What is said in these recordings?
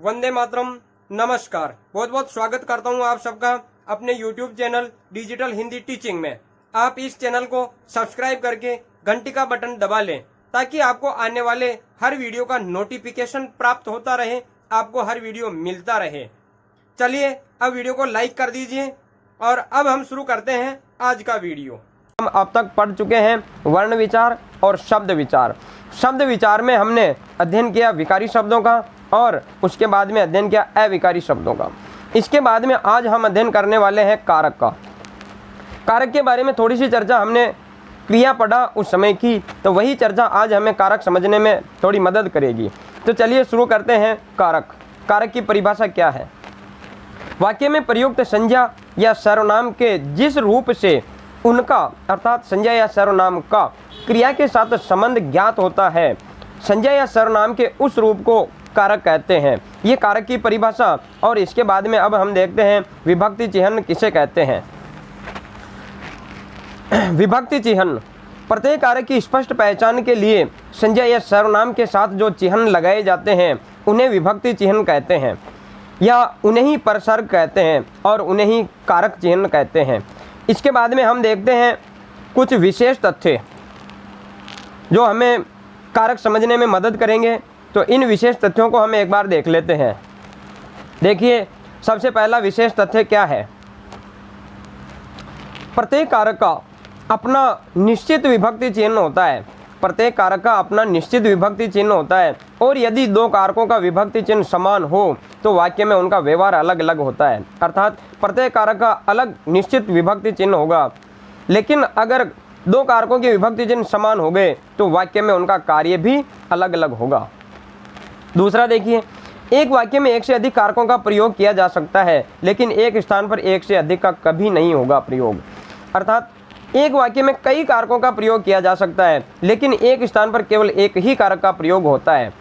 वंदे मातरम। नमस्कार, बहुत बहुत स्वागत करता हूं आप सबका अपने YouTube channel digital Hindi teaching में। आप इस चैनल को सब्सक्राइब करके घंटी का बटन दबा लें ताकि आपको आने वाले हर वीडियो का नोटिफिकेशन प्राप्त होता रहे, आपको हर वीडियो मिलता रहे। चलिए अब वीडियो को लाइक कर दीजिए और अब हम शुरू करते हैं आज का वीडियो। हम अब तक पढ़ चुके हैं वर्ण विचार और शब्द विचार। शब्द विचार में हमने अध्ययन किया विकारी शब्दों का और उसके बाद में अध्ययन किया अविकारी शब्दों का। इसके बाद में आज हम अध्ययन करने वाले हैं कारक का। कारक के बारे में थोड़ी सी चर्चा हमने क्रिया पढ़ा उस समय की, तो वही चर्चा आज हमें कारक समझने में थोड़ी मदद करेगी। तो चलिए शुरू करते हैं। कारक। कारक की परिभाषा क्या है? वाक्य में प्रयुक्त संज्ञा या सर्वनाम के जिस रूप से उनका अर्थात संज्ञा या सर्वनाम का क्रिया के साथ संबंध ज्ञात होता है, संज्ञा या सर्वनाम के उस रूप को कारक कहते हैं। ये कारक की परिभाषा। और इसके बाद में अब हम देखते हैं विभक्ति चिह्न किसे कहते हैं। विभक्ति चिह्न प्रत्येक कारक की स्पष्ट पहचान के लिए संज्ञा या सर्वनाम के साथ जो चिह्न लगाए जाते हैं उन्हें विभक्ति चिह्न कहते हैं, या उन्हें ही परसर्ग कहते हैं और उन्हें ही कारक चिह्न कहते हैं। इसके बाद में हम देखते हैं कुछ विशेष तथ्य जो हमें कारक समझने में मदद करेंगे। तो इन विशेष तथ्यों को हम एक बार देख लेते हैं। देखिए, सबसे पहला विशेष तथ्य क्या है? प्रत्येक कारक का अपना निश्चित विभक्ति चिन्ह होता है। प्रत्येक कारक का अपना निश्चित विभक्ति चिन्ह होता है और यदि दो कारकों का विभक्ति चिन्ह समान हो तो वाक्य में उनका व्यवहार अलग अलग होता है। अर्थात प्रत्येक कारक का अलग निश्चित विभक्ति चिन्ह होगा, लेकिन अगर दो कारकों के विभक्ति चिन्ह समान हो गए तो वाक्य में उनका कार्य भी अलग अलग होगा। दूसरा देखिए, एक वाक्य में एक से अधिक कारकों का प्रयोग किया जा सकता है, लेकिन एक स्थान पर एक से अधिक का कभी नहीं होगा प्रयोग। अर्थात एक वाक्य में कई कारकों का प्रयोग किया जा सकता है, लेकिन एक स्थान पर केवल एक ही कारक का प्रयोग होता है।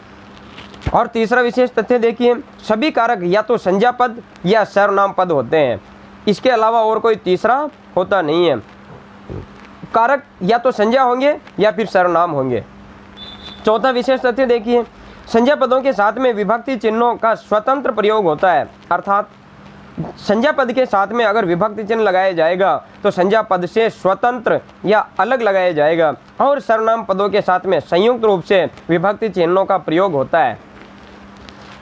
और तीसरा विशेष तथ्य देखिए, सभी कारक या तो संज्ञा पद या सर्वनाम पद होते हैं। इसके अलावा और कोई तीसरा होता नहीं है। कारक या तो संज्ञा होंगे या फिर सर्वनाम होंगे। चौथा विशेष तथ्य देखिए, संज्ञा पदों के साथ में विभक्ति चिन्हों का स्वतंत्र प्रयोग होता है। अर्थात संज्ञा पद के साथ में अगर विभक्ति चिन्ह लगाया जाएगा तो संज्ञा पद से स्वतंत्र या अलग लगाया जाएगा, और सर्वनाम पदों के साथ में संयुक्त रूप से विभक्ति चिन्हों का प्रयोग होता है।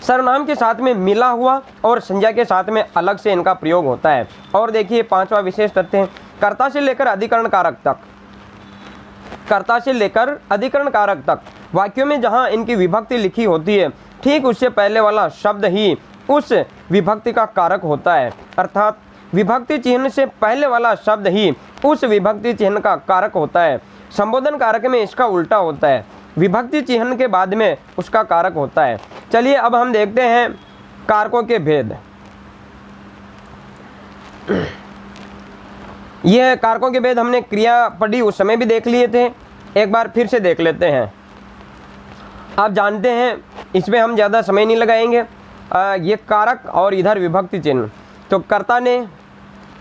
सर्वनाम के साथ में मिला हुआ और संज्ञा के साथ में अलग से इनका प्रयोग होता है। और देखिए, पांचवा विशेष तथ्य, कर्ता से लेकर अधिकरण कारक तक। कर्ता से लेकर अधिकरण कारक तक वाक्यों में जहां इनकी विभक्ति लिखी होती है, ठीक उससे पहले वाला शब्द ही उस विभक्ति का कारक होता है। अर्थात विभक्ति चिन्ह से पहले वाला शब्द ही उस विभक्ति चिन्ह का कारक होता है। संबोधन कारक में इसका उल्टा होता है, विभक्ति चिन्ह के बाद में उसका कारक होता है। चलिए अब हम देखते हैं कारकों के भेद। यह कारकों के भेद हमने क्रिया पढ़ी उस समय भी देख लिए थे, एक बार फिर से देख लेते हैं। आप जानते हैं इसमें हम ज़्यादा समय नहीं लगाएंगे। ये कारक और इधर विभक्ति चिन्ह। तो कर्ता ने,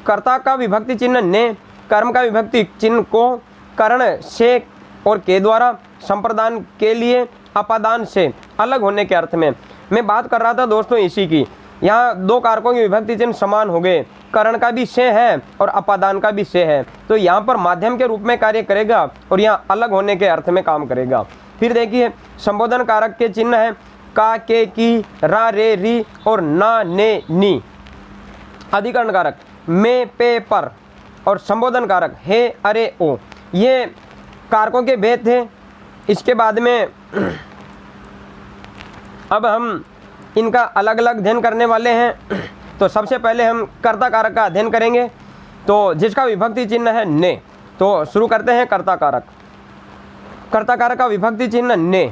कर्ता का विभक्ति चिन्ह ने, कर्म का विभक्ति चिन्ह को, करण से और के द्वारा, संप्रदान के लिए, अपादान से अलग होने के अर्थ में मैं बात कर रहा था दोस्तों इसी की। यहाँ दो कारकों के विभक्ति चिन्ह समान हो गए, करण का भी से है और अपादान का भी से है, तो यहाँ पर माध्यम के रूप में कार्य करेगा और यहाँ अलग होने के अर्थ में काम करेगा। फिर देखिए, संबोधन कारक के चिन्ह है का, के, की, रा, रे, री और ना, ने, नी। अधिकरण कारक में, पे, पर और संबोधन कारक हे, अरे, ओ। ये कारकों के भेद थे। इसके बाद में अब हम इनका अलग अलग अध्ययन करने वाले हैं। तो सबसे पहले हम कर्ता कारक का अध्ययन करेंगे, तो जिसका विभक्ति चिन्ह है ने। तो शुरू करते हैं कर्ता कारक। कर्ता कारक का विभक्ति चिन्ह ने।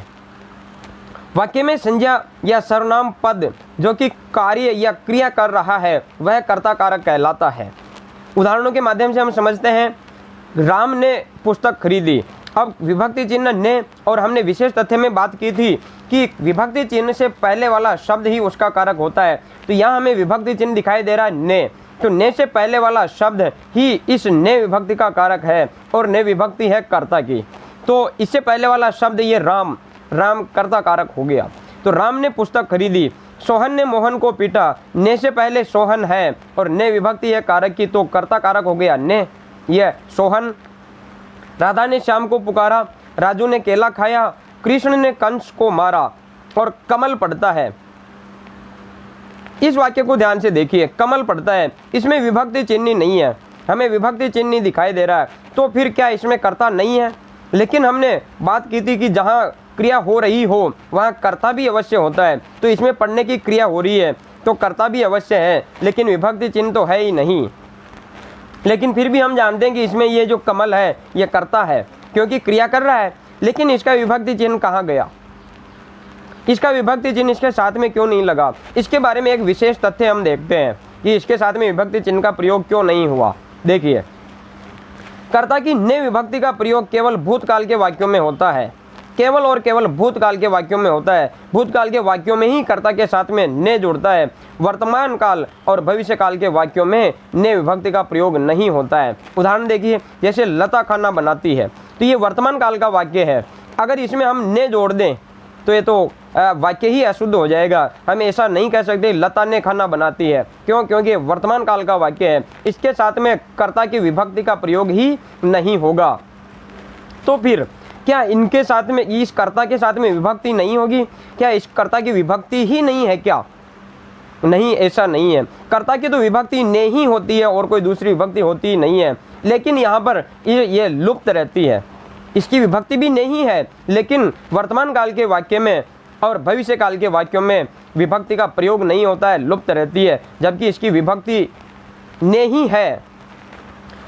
वाक्य में संज्ञा या सर्वनाम पद जो कि कार्य या क्रिया कर रहा है वह कर्ता कारक कहलाता है। उदाहरणों के माध्यम से हम समझते हैं। राम ने पुस्तक खरीदी। अब विभक्ति चिन्ह ने, और हमने विशेष तथ्य में बात की थी कि विभक्ति चिन्ह से पहले वाला शब्द ही उसका कारक होता है। तो यहाँ हमें विभक्ति चिन्ह दिखाई दे रहा है ने, तो ने से पहले वाला शब्द ही इस ने विभक्ति का कारक है और ने विभक्ति है कर्ता की। तो इससे पहले वाला शब्द ये राम, राम कर्ता कारक हो गया। तो राम ने पुस्तक खरीदी। सोहन ने मोहन को पीटा। ने से पहले सोहन है और ने विभक्ति है कारक की, तो कर्ता कारक हो गया ने, यह सोहन। राधा ने श्याम को पुकारा, राजू ने केला खाया, कृष्ण ने कंस को मारा। और कमल पढ़ता है, इस वाक्य को ध्यान से देखिए, कमल पढ़ता है, इसमें विभक्ति चिन्ह नहीं है, हमें विभक्ति चिन्ह दिखाई दे रहा है, तो फिर क्या इसमें कर्ता नहीं है? लेकिन हमने बात की थी कि जहाँ क्रिया हो रही हो वहाँ कर्ता भी अवश्य होता है, तो इसमें पढ़ने की क्रिया हो रही है तो कर्ता भी अवश्य है, लेकिन विभक्ति चिन्ह तो है ही नहीं। लेकिन फिर भी हम जानते हैं कि इसमें ये जो कमल है ये कर्ता है, क्योंकि क्रिया कर रहा है, लेकिन इसका विभक्ति चिन्ह कहाँ गया? इसका विभक्ति चिन्ह इसके साथ में क्यों नहीं लगा? इसके बारे में एक विशेष तथ्य हम देखते हैं कि इसके साथ में विभक्ति चिन्ह का प्रयोग क्यों नहीं हुआ। देखिए, कर्ता की ने विभक्ति का प्रयोग केवल भूतकाल के वाक्यों में होता है, केवल और केवल भूतकाल के वाक्यों में होता है। भूतकाल के वाक्यों में ही कर्ता के साथ में ने जुड़ता है। वर्तमान काल और भविष्य काल के वाक्यों में ने विभक्ति का प्रयोग नहीं होता है। उदाहरण देखिए, जैसे लता खाना बनाती है, तो ये वर्तमान काल का वाक्य है। अगर इसमें हम ने जोड़ दें तो ये तो वाक्य ही अशुद्ध हो जाएगा। हम ऐसा नहीं कह सकते लता ने खाना बनाती है, क्यों? क्योंकि वर्तमान काल का वाक्य है, इसके साथ में कर्ता की विभक्ति का प्रयोग ही नहीं होगा। तो फिर क्या इनके साथ में, इस कर्ता के साथ में विभक्ति नहीं होगी? क्या इस कर्ता की विभक्ति ही नहीं है क्या? नहीं, ऐसा नहीं है। कर्ता की तो विभक्ति ने ही होती है और कोई दूसरी विभक्ति होती नहीं है, लेकिन यहाँ पर ये लुप्त रहती है। इसकी विभक्ति भी नहीं है, लेकिन वर्तमान काल के वाक्य में और भविष्य काल के वाक्यों में विभक्ति का प्रयोग नहीं होता है, लुप्त रहती है, जबकि इसकी विभक्ति ने ही है।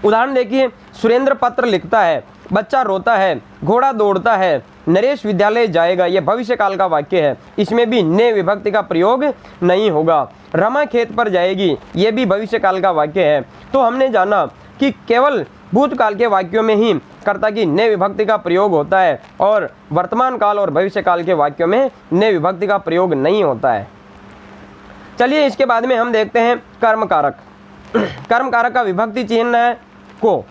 उदाहरण देखिए, सुरेंद्र पत्र लिखता है, बच्चा रोता है, घोड़ा दौड़ता है, नरेश विद्यालय जाएगा, यह भविष्य काल का वाक्य है, इसमें भी ने विभक्ति का प्रयोग नहीं होगा। रमा खेत पर जाएगी, यह भी भविष्य काल का वाक्य है। तो हमने जाना कि केवल भूतकाल के वाक्यों में ही कर्ता की ने विभक्ति का प्रयोग होता है और वर्तमान काल और भविष्य काल के वाक्यों में ने विभक्ति का प्रयोग नहीं होता है। चलिए, इसके बाद में हम देखते हैं कर्म कारक। कर्म कारक का विभक्ति चिन्ह है को।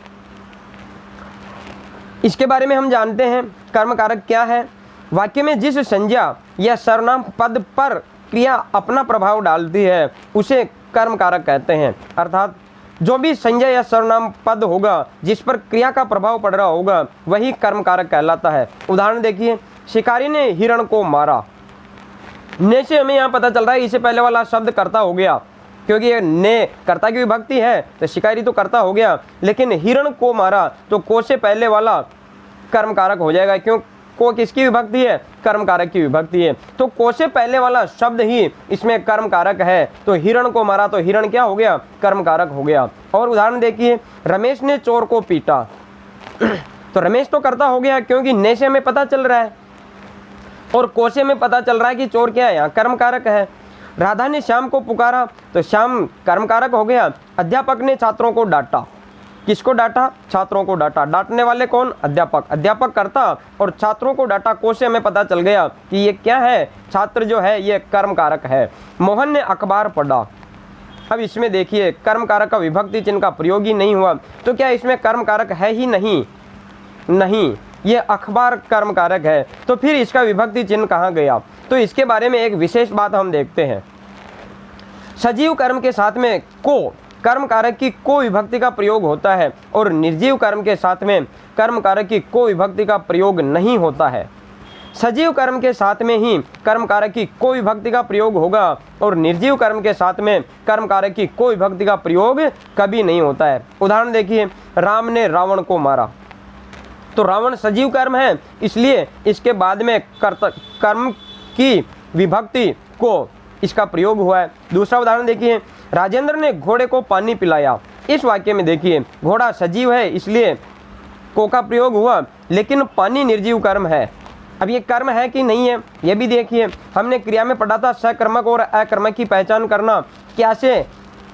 इसके बारे में हम जानते हैं कर्म कारक क्या है। वाक्य में जिस संज्ञा या सर्वनाम पद पर क्रिया अपना प्रभाव डालती है उसे कर्म कारक कहते हैं। अर्थात जो भी संज्ञा या सर्वनाम पद होगा जिस पर क्रिया का प्रभाव पड़ रहा होगा वही कर्म कारक कहलाता है। उदाहरण देखिए, शिकारी ने हिरण को मारा। ने से हमें यहाँ पता चल रहा है इससे पहले वाला शब्द कर्ता हो गया, क्योंकि ये ने कर्ता की विभक्ति है तो शिकारी तो कर्ता हो गया, लेकिन हिरण को मारा तो को से पहले वाला कर्म कारक हो जाएगा। क्यों? को किसकी विभक्ति है? कर्म कारक की विभक्ति है, तो को से पहले वाला शब्द ही इसमें कर्म कारक है। तो हिरण को मारा तो हिरण क्या हो गया? कर्म कारक हो गया। और उदाहरण देखिए, रमेश ने चोर को पीटा। तो रमेश तो कर्ता हो गया क्योंकि ने से हमें पता चल रहा है और को से हमें पता चल रहा है कि चोर क्या है? यहाँ कर्म कारक है। राधा ने श्याम को पुकारा तो श्याम कर्म कारक हो गया। अध्यापक ने छात्रों को डांटा। किसको डांटा? छात्रों को डांटा। डांटने वाले कौन? अध्यापक। अध्यापक कर्ता और छात्रों को डांटा को से हमें पता चल गया कि ये क्या है? छात्र जो है ये कर्म कारक है। मोहन ने अखबार पढ़ा। अब इसमें देखिए कर्म कारक का विभक्ति चिन्ह का प्रयोग ही नहीं हुआ, तो क्या इसमें कर्म कारक है ही नहीं? नहीं, ये अखबार कर्म कारक है, तो फिर इसका विभक्ति चिन्ह कहाँ गया? तो इसके बारे में एक विशेष बात हम देखते हैं। सजीव कर्म के साथ में को कर्म कारक की को विभक्ति का प्रयोग होता है और निर्जीव कर्म के साथ में कर्म कारक की को विभक्ति का प्रयोग नहीं होता है। सजीव कर्म के साथ में ही कर्म कारक की को विभक्ति का प्रयोग होगा और निर्जीव कर्म के साथ में कर्म कारक की को विभक्ति का प्रयोग कभी नहीं होता है। उदाहरण देखिए, राम ने रावण को मारा। तो रावण सजीव कर्म है, इसलिए इसके बाद में कर्म की विभक्ति को इसका प्रयोग हुआ है। दूसरा उदाहरण देखिए, राजेंद्र ने घोड़े को पानी पिलाया। इस वाक्य में देखिए घोड़ा सजीव है इसलिए को का प्रयोग हुआ, लेकिन पानी निर्जीव कर्म है। अब ये कर्म है कि नहीं है ये भी देखिए। हमने क्रिया में पढ़ा था सकर्मक और अकर्मक की पहचान करना। क्या से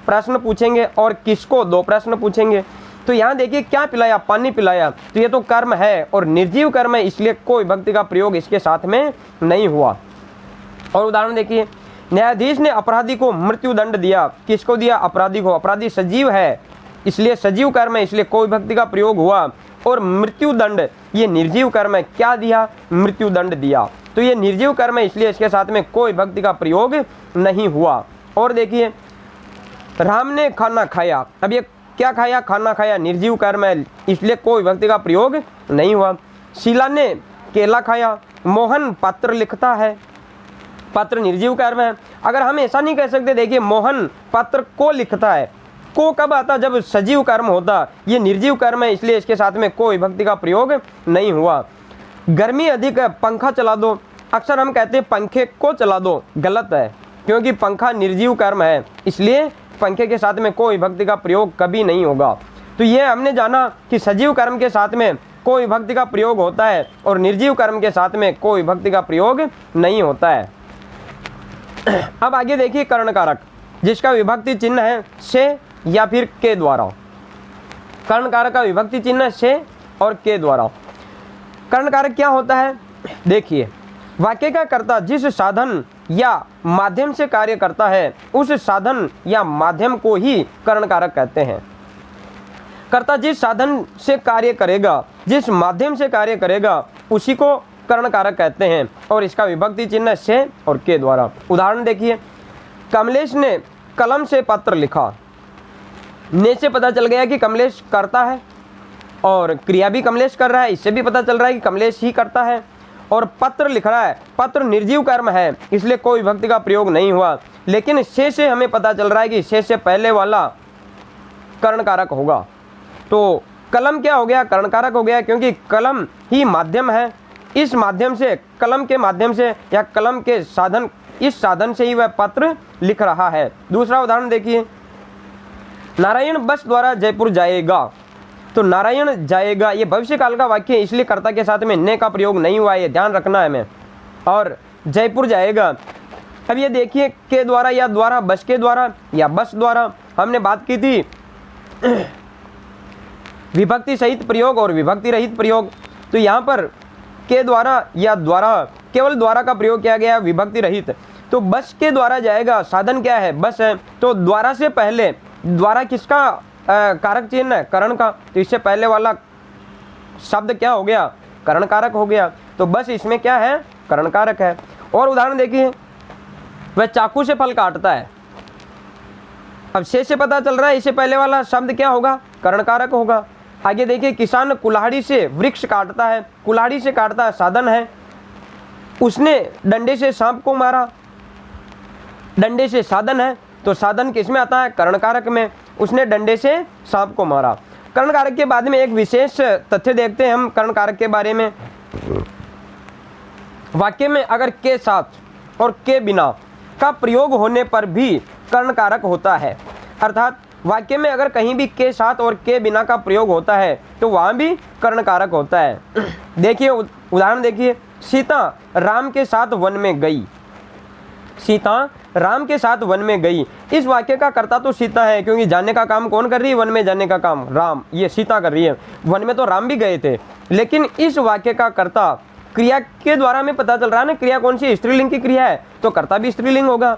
प्रश्न पूछेंगे और किसको? दो प्रश्न पूछेंगे। तो यहाँ देखिए क्या पिलाया? पानी पिलाया, तो ये तो कर्म है और निर्जीव कर्म है, इसलिए को विभक्ति का प्रयोग इसके साथ में नहीं हुआ। और उदाहरण देखिए, न्यायाधीश ने अपराधी को मृत्यु दंड दिया। किसको दिया? अपराधी को। अपराधी सजीव है इसलिए सजीव कर्म है, इसलिए को विभक्ति का प्रयोग हुआ। और मृत्यु दंड ये निर्जीव कर्म है। क्या दिया? मृत्यु दंड दिया। तो ये निर्जीव कर्म है, इसलिए इसके साथ में कोई विभक्ति का प्रयोग नहीं हुआ। और देखिए राम ने खाना खाया, अब ये क्या खाया, खाना खाया, निर्जीव कर्म है, इसलिए कोई विभक्ति का प्रयोग नहीं हुआ। शीला ने केला खाया, मोहन पत्र लिखता है, पत्र निर्जीव कर्म है। अगर हम ऐसा नहीं कह सकते, देखिए मोहन पत्र को लिखता है, को कब आता, जब सजीव कर्म होता, ये निर्जीव कर्म है, इसलिए इसके साथ में कोई विभक्ति का प्रयोग नहीं हुआ। गर्मी अधिक है, पंखा चला दो, अक्सर हम कहते हैं पंखे को चला दो, गलत है, क्योंकि पंखा निर्जीव कर्म है, इसलिए पंखे के साथ में कोई विभक्ति का प्रयोग कभी नहीं होगा। तो ये हमने जाना कि सजीव कर्म के साथ में कोई विभक्ति का प्रयोग होता है और निर्जीव कर्म के साथ में कोई विभक्ति का प्रयोग नहीं होता है। अब आगे देखिए कर्ण कारक, जिसका विभक्ति चिन्ह है से या फिर के द्वारा। कर्ण कारक का विभक्ति चिन्ह से और के द्वारा। कर्ण कारक क्या होता है, देखिए वाक्य का कर्ता जिस साधन या माध्यम से कार्य करता है, उस साधन या माध्यम को ही कर्ण कारक कहते हैं। कर्ता जिस साधन से कार्य करेगा, जिस माध्यम से कार्य करेगा, उसी को कर्ण कारक कहते हैं और इसका विभक्ति चिन्ह से और के द्वारा। उदाहरण देखिए, कमलेश ने कलम से पत्र लिखा, ने से पता चल गया कि कमलेश करता है और क्रिया भी कमलेश कर रहा है, इससे भी पता चल रहा है कि कमलेश ही करता है। और पत्र लिख रहा है, पत्र निर्जीव कर्म है, इसलिए कोई विभक्ति का प्रयोग नहीं हुआ। लेकिन से हमें पता चल रहा है कि से पहले वाला कर्ण कारक होगा। तो कलम क्या हो गया, कर्ण कारक हो गया, क्योंकि कलम ही माध्यम है, इस माध्यम से, कलम के माध्यम से या कलम के साधन, इस साधन से ही वह पत्र लिख रहा है। दूसरा उदाहरण देखिए, नारायण बस द्वारा जयपुर जाएगा, तो नारायण जाएगा ये भविष्य काल का वाक्य है, इसलिए कर्ता के साथ में ने का प्रयोग नहीं हुआ है, ये ध्यान रखना है हमें। और जयपुर जाएगा, अब ये देखिए के द्वारा या द्वारा, बस के द्वारा या बस द्वारा। हमने बात की थी विभक्ति सहित प्रयोग और विभक्ति रहित प्रयोग, तो यहाँ पर के द्वारा या द्वारा, केवल द्वारा का प्रयोग किया गया, विभक्ति रहित। तो बस के द्वारा जाएगा, साधन क्या है, बस है, तो द्वारा से पहले, द्वारा किसका कारक चिन्ह है, कर्ण का, तो इससे पहले वाला शब्द क्या हो गया, कर्ण कारक हो गया। तो बस इसमें क्या है, कर्ण कारक है। और उदाहरण देखिए, वह चाकू से फल काटता है, अब से पता चल रहा है इससे पहले वाला शब्द क्या होगा, कर्ण कारक होगा। आगे देखिए, किसान कुल्हाड़ी से वृक्ष काटता है, कुल्हाड़ी से काटता है, साधन है। उसने डंडे से सांप को मारा, डंडे से साधन है, तो साधन किस में आता है, कर्ण कारक में। उसने डंडे से सांप को मारा। कर्ण कारक के बाद में एक विशेष तथ्य देखते हैं हम कर्ण कारक के बारे में। वाक्य में अगर के साथ और के बिना का प्रयोग होने पर भी कर्ण कारक होता है, अर्थात वाक्य में अगर कहीं भी के साथ और के बिना का प्रयोग होता है तो वहाँ भी कर्ण कारक होता है। देखिए उदाहरण देखिए, सीता राम के साथ वन में गई, सीता राम के साथ वन में गई। इस वाक्य का कर्ता तो सीता है, क्योंकि जाने का काम कौन कर रही है, वन में जाने का काम राम, ये सीता कर रही है। वन में तो राम भी गए थे, लेकिन इस वाक्य का कर्ता क्रिया के द्वारा में पता चल रहा है ना, क्रिया कौन सी, स्त्रीलिंग की क्रिया है, तो कर्ता भी स्त्रीलिंग होगा।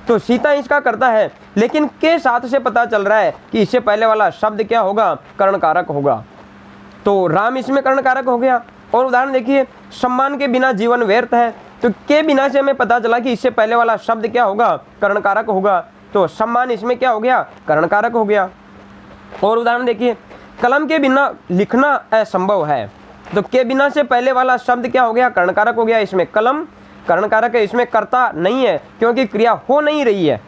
तो सीता इसका कर्ता है, लेकिन के साथ से पता चल रहा है कि इससे पहले वाला शब्द क्या होगा, कर्ण कारक होगा। तो राम इसमें कर्ण कारक हो गया। और उदाहरण देखिए, सम्मान के बिना जीवन व्यर्थ है, तो के बिना से हमें पता चला कि इससे पहले वाला शब्द क्या होगा, कर्ण कारक होगा। तो सम्मान इसमें क्या हो गया, कर्ण कारक हो गया। और उदाहरण देखिए, कलम के बिना लिखना असंभव है, तो के बिना से पहले वाला शब्द क्या हो गया, कर्ण कारक हो गया। इसमें कलम कर्ण कारक है, इसमें कर्ता नहीं है, क्योंकि क्रिया हो नहीं रही है,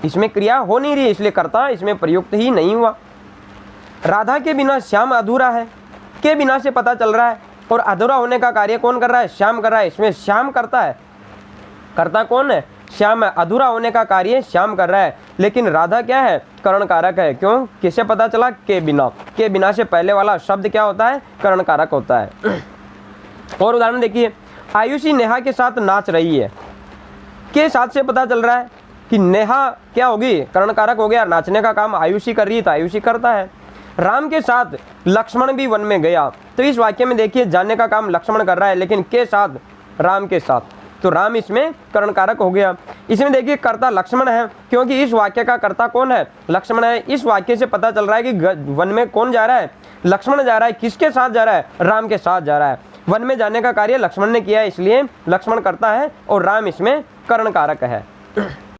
इसमें क्रिया हो नहीं रही है, इसलिए कर्ता इसमें प्रयुक्त ही नहीं हुआ। राधा के बिना श्याम अधूरा है, के बिना से पता चल रहा है, और अधूरा होने का कार्य कौन कर रहा है, श्याम कर रहा है, इसमें श्याम करता है, कर्ता कौन है, श्याम है, अधूरा होने का कार्य श्याम कर रहा है। लेकिन राधा क्या है, कर्ण कारक है, क्यों, किसे पता चला, के बिना, के बिना से पहले वाला शब्द क्या होता है, कर्ण कारक होता है। और उदाहरण देखिए, आयुषी नेहा के साथ नाच रही है, के साथ से पता चल रहा है कि नेहा क्या होगी, कर्ण कारक हो गया, नाचने का काम आयुषी कर रही है, तो आयुषी करता है। राम के साथ लक्ष्मण भी वन में गया, तो इस वाक्य में देखिए जाने का काम लक्ष्मण कर रहा है, लेकिन के साथ, राम के साथ, तो राम इसमें कर्ण कारक हो गया। इसमें देखिए कर्ता लक्ष्मण है, क्योंकि इस वाक्य का कर्ता कौन है, लक्ष्मण है। इस वाक्य से पता चल रहा है कि वन में कौन जा रहा है, लक्ष्मण जा रहा है। किसके साथ जा रहा है, राम के साथ जा रहा है। वन में जाने का कार्य लक्ष्मण ने किया है, इसलिए लक्ष्मण करता है और राम इसमें कर्ण कारक है।